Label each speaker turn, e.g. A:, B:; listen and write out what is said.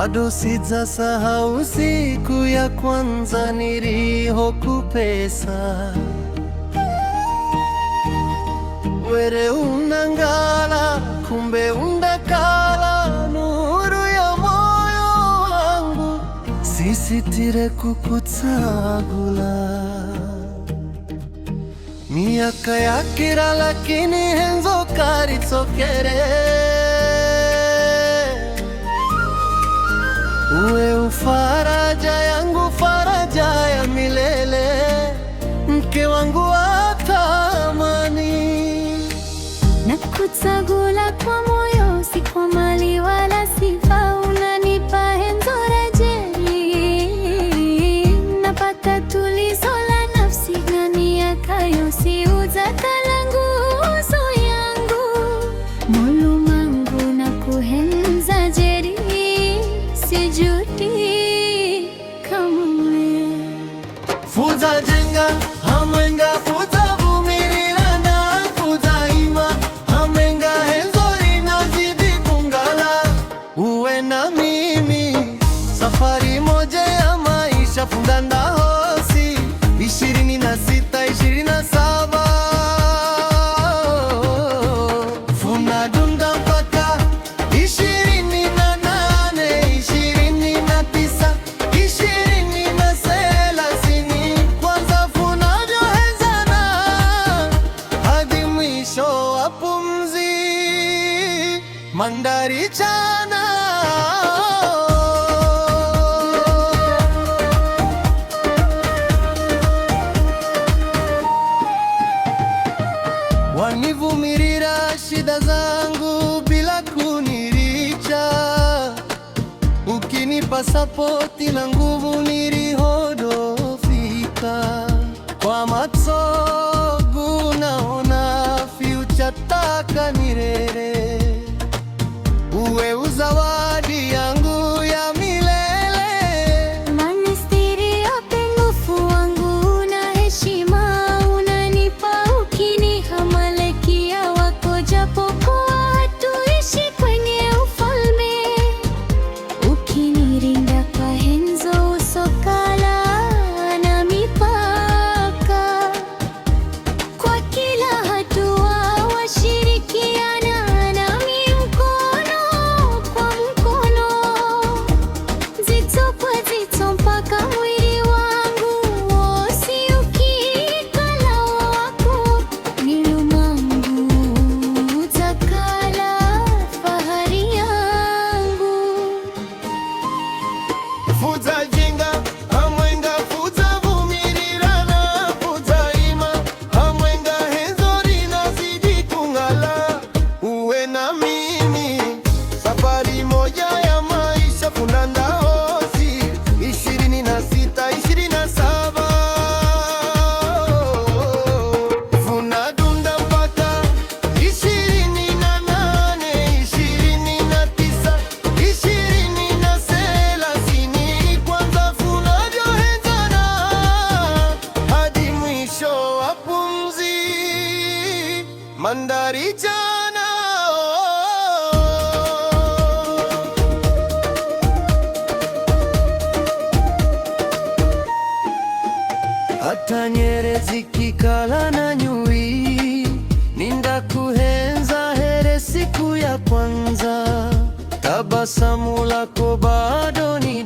A: bado sijasahau siku ya kwanza nilihokupesa. Were unangala, kumbe undakala, nuru ya moyo wangu, sisitire kukutsagula. Miaka yakira lakini henzo karitsokere. Uwe ufaraja yangu, faraja ya milele, mke wangu wa thamani.
B: Nakutsagula kwa moyo, si kwa mali wala sifa. Unanipa henzo rejeli, napata tulizo la nafsi. Gani yakayosiuza talangu uso yangu, mulumangu na kuhenza jeri. Sijuti kamwe.
A: Fuza jenga hamwenga, fuza vumirira na fuza ima hamenga, henzo inazidi kungala. Uwe na mimi safari moja ya maisha, fundanda hosi 26, 27 funadunda mpaka 28, 29, 30. Kwanza funavyohezana hadi mwisho wa pumzi, mandhari chana. Wanivumirira shida zangu bila kuniricha, ukinipa sapoti na nguvu nilihodofika. Kwa matsogu naona future, taka nirere. Uwe uzawadi yangu ya milele,
B: manistiri ya pengufu wangu na heshima. Unanipa ukinihamalekia wako, japokuwa hatuishi kwenye ufalme. Ukinirinda kwa henzo usokala na mipaka. Kwa kila hatua washirikiana nami, mkono kwa mkono, zito kwa zito, mpaka mwili wangu wosi ukikala wako. Nilumangu utakala, fahari yangu.
A: fuza jinga hamwenga, fuza vumirira na fuza ima hamwenga, henzo rinazidi kungala. Uwe na mimi safari moja ya maisha, fundanda hosi 26, 27 funadunda mpaka 28, 29, 30. Kwanza funavyohezana hadi mwisho wa pumzi, mandhari chana. Hata nyere zikikala na nyui, nindakuhenza here siku ya kwanza. Tabasamu lako bado ni